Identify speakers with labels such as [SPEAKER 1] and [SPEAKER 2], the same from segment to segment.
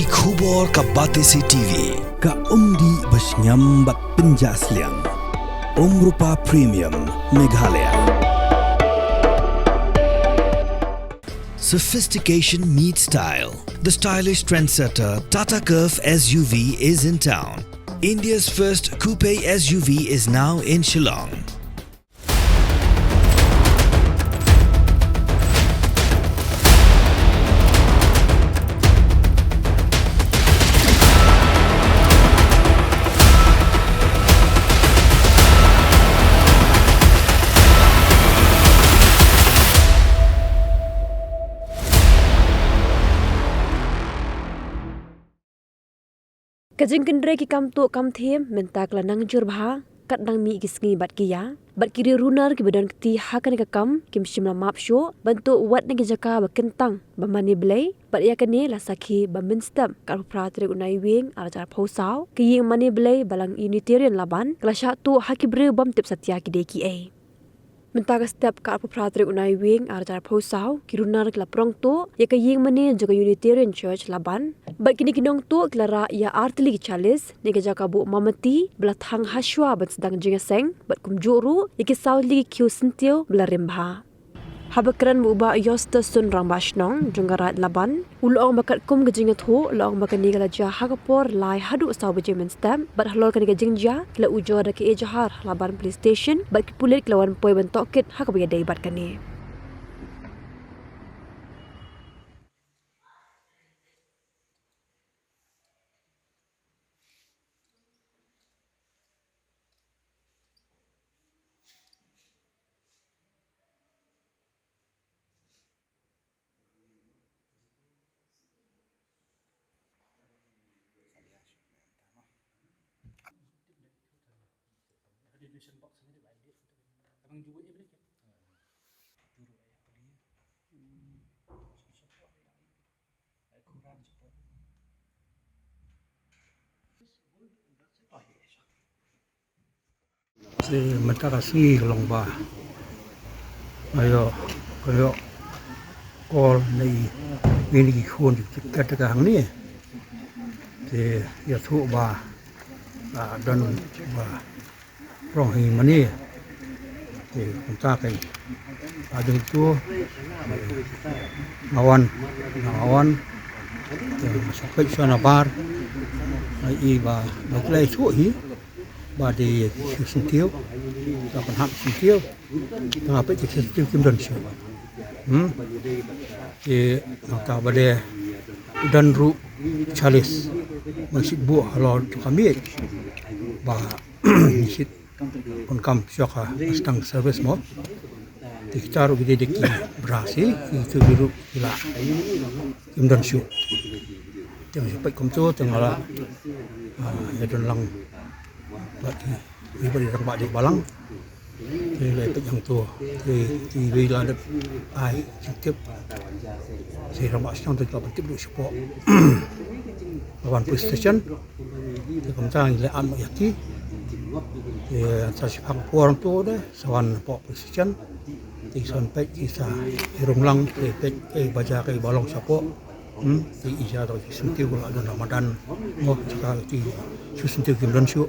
[SPEAKER 1] Ki khubor ka Batesi TV.
[SPEAKER 2] Ka umdi basnyam bat penjaslian. Rupa Premium Meghalaya.
[SPEAKER 1] Sophistication meets style. The stylish trendsetter Tata Curve SUV is in town. India's first coupe SUV is now in Shillong.
[SPEAKER 3] Kajing kendrai ki kam tu kam them menta kala nang jur bha kat nang mi kisngi bat kiya bat kiri runar ki badan kti hakan ka kam kim shimla map sho bantu wat nang jaka ba kentang ba mani blai bat ya kane la sakhi ba minstam kar pratre unai wing ala jar phosau ki ying mani blai balang unitarian laban kala sha tu hakibre bam tip satya ki de ki ai menta ka step kar pratre unai wing ala jar phosau ki runar kala prong tu ya ka ying mani jaga unitarian church laban bat kini kinong tu klara ya artli chalis ne ga jaka bu mamati bla thang haswa bat sedang jingaseng bat kumjuru iki sauli kyu sentio bla rembha habakran bu ba yosta sun rambashnong jungarat laban ulong bakat kum gajinga thu long bakani gala ja hagapor lai hadu saw bejemen stam bat halol kan gajingja la ujo da ke ejahar laban police station bat pulit lawan poi bentokit hakabya dei bat kani
[SPEAKER 4] Si mataraси longba ayo kayo all nei ini ki khon kata ka hang ni te ya thu ba dan ba rong hi mani te kunta kai adung tu awan te sakai sana bar ai ba klai thu hi ba di sentiu dapat hak sentiu apa itu sentiu kim dan syu maka bade dan ru chalis masjid bu halal kami ba masjid pun kam syaka stang service mo diktaru gede deki berasi itu biru gila kim dan syu teng sampai komto tengala ya dan lang bagi beri tempat di balang thì lại bệnh hàng tua thì vì là được ai trực tiếp thì đồng bào trong tôi tiếp tục support và police station thì chúng ta lại ăn mọi gì thì saya sepak orang tua deh sawan police station thì son pek kisah di rumlang thì baca ke balong support thì ija atau sentiu kalau ada Ramadan mau sekali di sentiu kimdan syuk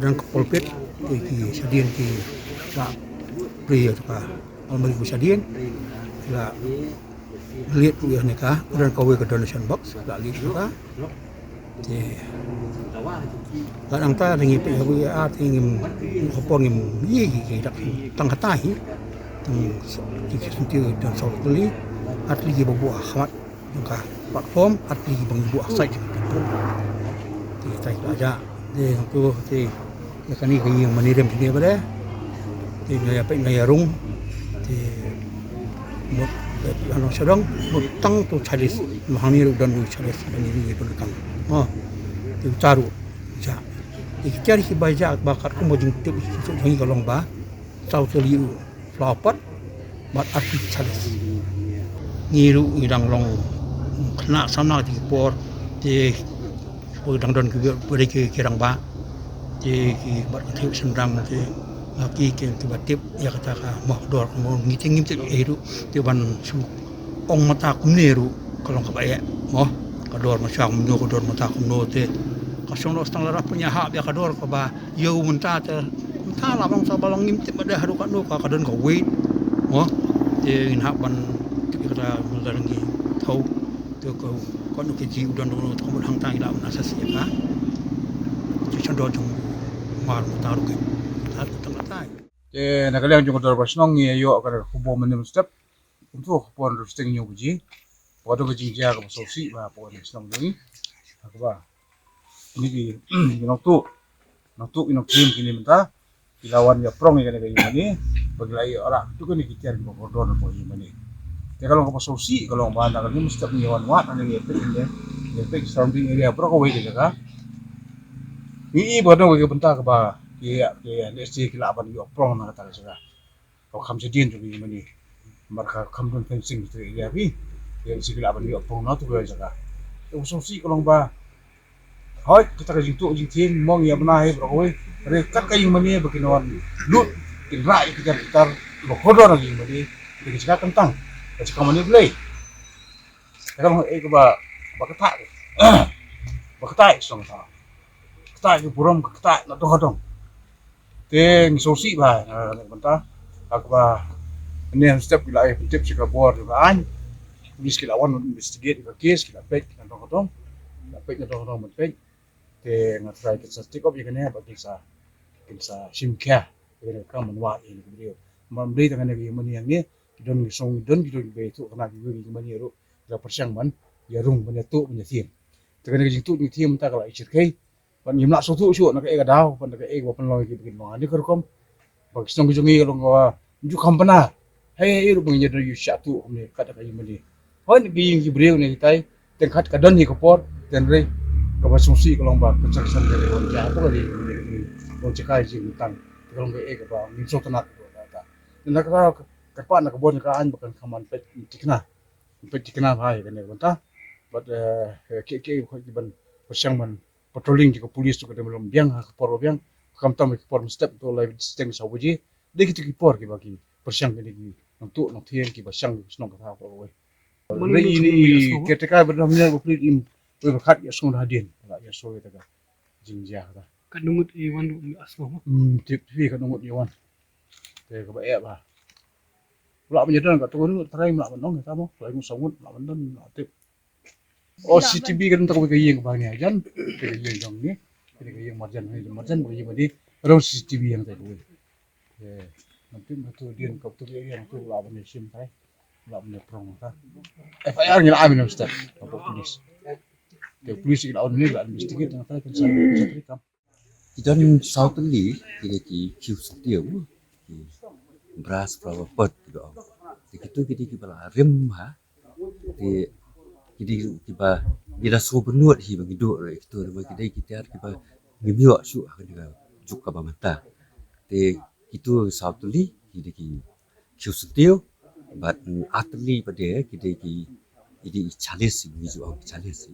[SPEAKER 4] dan kepolpet ki sadian ki la pria tu ka almari ku sadian la lihat tu ya nikah dan kawe ke donation box la lihat tu ka ti kadang ta ringi pe wi a tingim hopon ngim yi ki dak tang katai tang ki sentiu dan sokli atli ki buah khat ka platform atli ki buah site ti tai aja di tu ti kani kini manirim sini pada ti ngaya apa ngaya rung ti mut anu sedang mutang tu chalis mahani dan du chalis ini itu kan ti taru ja ti cari si baja bakar ku mojing tip jangi kalong ba tau teliu flopat bat arti chalis ngiru ngidang long kena sama ti por ti dang don ke beri ke kirang ba ti ki bat ke sendang ti ki ke tiba-tib ya kata ka mahdor mo ngiting ngim ti eru ti ban su ong mata kumneru kalong ka bae mo kador masyang mno kador mata kumno te kasong lo stang larap punya hak dia kador ka ba yo munta te munta la bang sa balang ngimti pada haru ka no ka kadon ka wait mo te in hak ban kira mudarangi tau te ko no ke ji udon no to mun hang tang ila na sa si ka ji chondo jong mar muta ru ke ta tang tai
[SPEAKER 5] nakaliang yung kador basnong yo ka kubo manim step untuk pon rusting yung buji pada ke jingja ke sosi ba pon senang ni aku ba ini di inok tu inok tim kini menta dilawan ya prong ya kayak ini bagi lagi orang itu kan dikitiar ke kodor po ini kalau ke sosi kalau bahan nak ni mesti ni wan wat ada ni efek surrounding area pro ko we ka ni bodo ke benta ke ba ya nesti kilaban yo prong na kata sa ko kham sedin tu ni mani marka kham don fencing tu ya bi ya si kilaban yo prong na tu ga sa ka sosi kalau ba hoi kita ka jintu jintin mong ya bana he bro we re kat ka yung mani bakinawan lut tinra kita lo kodor lagi mani ke cika kentang ke cika mani play kalau ke ba ketak song sa ketak ke puram ketak na to hodong teng sosi ba benta aku ba ini step bila tip cika bor ba an bis kilawan investigate ke case kila pek na to hodong na pek na to hodong pek te ngatrai ke stick up yakane ba kinsa simkya yakane kam manwa ini video mamri tangan ni mani yang ni don song don be tu kana gi mani ro la persyang man ya rung mani tu mani tim tangan gi tu ni tim ta kala ichir kai ban yimla so tu shu na ka ega daw ban ka ega pan loy gi bikin ma ni kerkom ba song gi jongi lo ngawa ju kampana hey ru bang yedo yu sha tu ni kata ka mani hon gi breu ni tai ten khat ka don ni ko por ten re kapasungsi kalau mbak kecerdasan dari orang Jawa kali orang cekai sih tentang kalau nggak apa minso tenak itu kata dan kalau kepan nak kebun kaan bukan kaman pet dikena bahaya kan ya bantah but ke ban persiang man patrolling juga polis juga belum biang kepor biang kam tam kepor step to live sistem sabuji deh gitu kepor bagi persiang ini untuk nanti yang kibasang senang kata apa ini ketika benar-benar berpikir berkat ya sung hadin ya so itu kan jingja kan
[SPEAKER 4] kadungut iwan asmo
[SPEAKER 5] tip kadungut iwan te ka ba ba la menyedan ka turun trai la menong ka mo lai songut la mendan tip CCTV kan tak ka yeng ba ni ajan te yeng dong ni te yeng marjan bagi badi ro CCTV yang tai ku nanti betul dia ka tu yang tu la ben sim tai la ben prong ka FIR ni la amin ustaz apa polis the police in our legal investigate na tayo sa kam
[SPEAKER 6] Idan Southly ki kius dia ki beras prawa pot gitu. Begitu kita bala rem ha. Kita dia so benut hi bagi duk itu kita kita ngibio su ka juk ka mata. Itu Southly ki kius dia but atli pada kita ki chalis ngizu chalis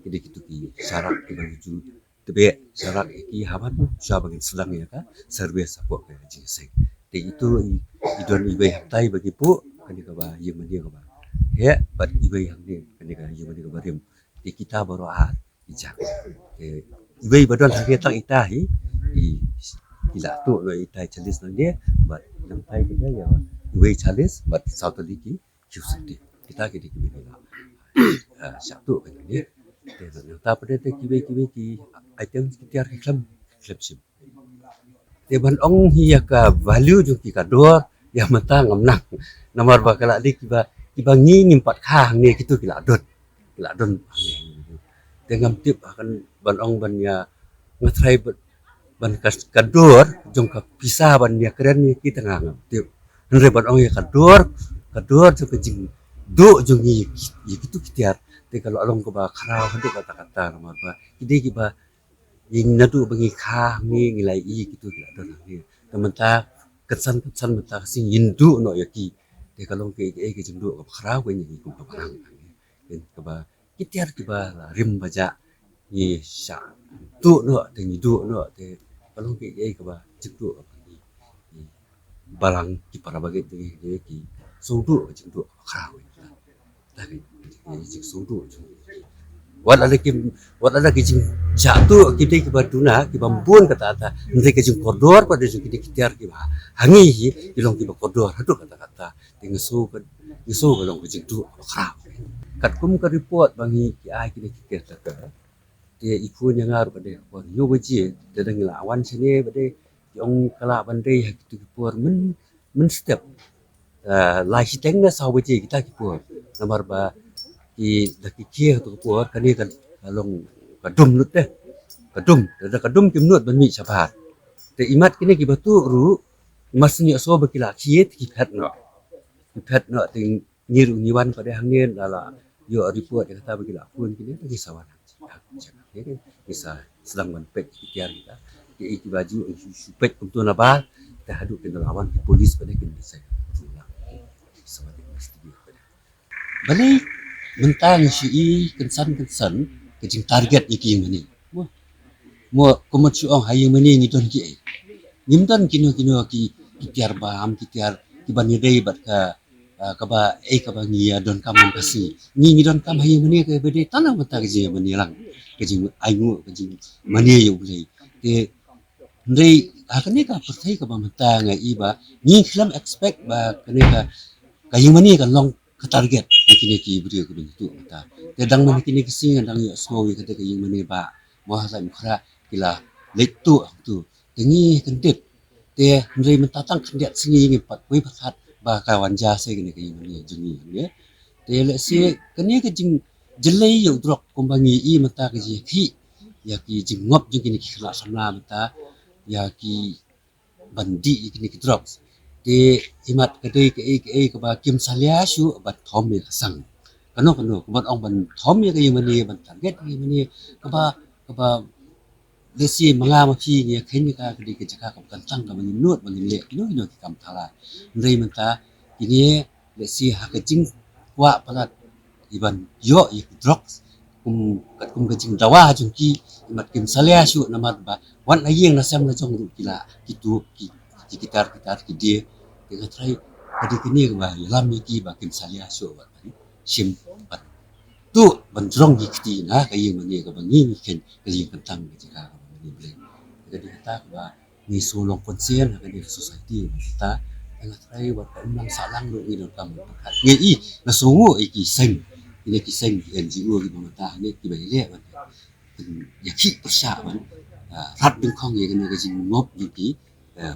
[SPEAKER 6] jadi gitu ki syarat kita menuju tebe syarat ki habat siapa yang selang ya ka service apa ka jinseng de itu idon ibai hatai bagi pu kan ka ba yang dia ka ba ya bat ibai yang ni kan ka yang dia ka ba rem de kita baru ijak de ibai badal hari tak itahi ila tu lo itai chalis no dia bat nang tai kita ya ibai chalis bat satu lagi justi kita ki satu kan dia ta pada te kiwe ki item sekitar klub sim te ban ong hiya ka value jo ki ka dor ya mata ngamnak namar bakala di kiba ngi nimpat khang ni kitu kila don te ngam tip akan ban ong ban ya ngatrai ban ka dor jong ka pisah ban ya keren ni kita ngam tip nre ban ong ya ka dor jo ka jing do jong ni kitu kitiar te kalau along ko ba kharau handu kata-kata nomor ba ide ki ba ying nadu bagi kha ni ngilai i gitu kila don ni temen-ta kesan mata sing hindu no yaki te kalau ke jengdu ko kharau ko ni ko parang ni ke ba kitiar ki ba rim baja ni sha tu no te ni du no te kalau ke ba jengdu ni balang ki para bagai te ki sodu jengdu kharau tapi jik sodu wat ada kijing jatuh kita ke baduna ke bambun kata mereka kijing koridor pada jung kita kitar ke hangi hi ilong ke koridor hadu kata tengesu long kijing tu kerap kat kum ke report bangi ki ai kita kitar ke dia ikut yang ngaruh pada pon yo beji dia dengan lawan sini pada yang kala bandai itu pur men step lai hitengna sau beji kita ki pur nomor ba ki dak kia tu pur kani kan long kadum lut deh kadum kim nut ban mi sapat te imat kini ki batu ru masnya so bakila kiet ki phat no ting ngiru niwan pada hangin lala yo report kata bakila pun kini lagi sawan bisa sedang menpek ikhtiar kita ke baju supek untuk nabah dah haduk kena lawan ke polis pada kena saya sama dengan studio pada balik mentang si kensan kejing target iki mani mo komat suang hayu mani ngidon ki ngimdan kino ki ikhtiar baham ikhtiar kibani dei bat kaba kaba ngia don kam kasi ni don kam hayu mani ke bede tanah mata ke mani lang kejing aingu kejing mani yo boleh te ndai akane ka pertai ka bamata nga iba ni film expect ba kane ka kayu mani kan long ke target kini ki beri ko tu ta te dang mani kini kising dang yo so wi kate kayu mani ba mo ha sai khra kila letu tu tengi kendet te ndai mentatang kendet singi ngi pat wi phat ba ka wanja se kini kayu mani jungi ne te le se kane kejing jelai yo drok kombangi I mata ke ji ki ya ki jingop jing kini ki khla samla mata ya ki bandi kini ki drop te imat kedai ke ba kim salia shu bat thom me sang kano bat ong ban thom me ke mani ban target ke mani ke ba lesi manga ma phi ni khen ka kedai ke jaka ka kan tang ka mani nut mani le kino ki kam thala ndai mata kini lesi ha ke jing wa palat iban yo drop kum kecing dawa jungki imat kim salia shu namat ba wan ayeng nasam na jong ru kila kitu ki kitar ki dia dengan try pada kini ba lam ki ba kim salia shu ba sim bat tu banjrong ki na kayi mani ka bangi ken kayi kentang jika mani ble jadi kata ba ni solong konsien ka di society kita dengan try ba nang salang ru ni kam ngi na sungu ki seng ini kisah NGO di pemerintah ini kibainya kan ya ki persya kan rat bengkong ya kan kejing ngop yuki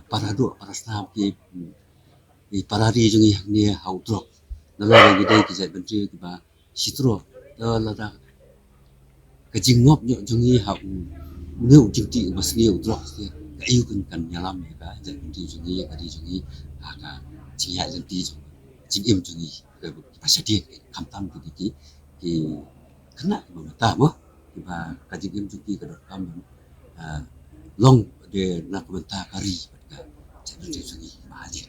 [SPEAKER 6] para snam ki para ri jungi ni hau drop nala lagi dai ki menteri ki ba sitro la kejing ngop jungi hau neu jingti mas neu drop ka ayu kan nyalam ya ka jadi jungi ka di jungi ka ciya jadi jing jungi pasadi kamtam ki kena mata mo ba kajigim juki ka kam long de nak mata kari jadi jungi mahajir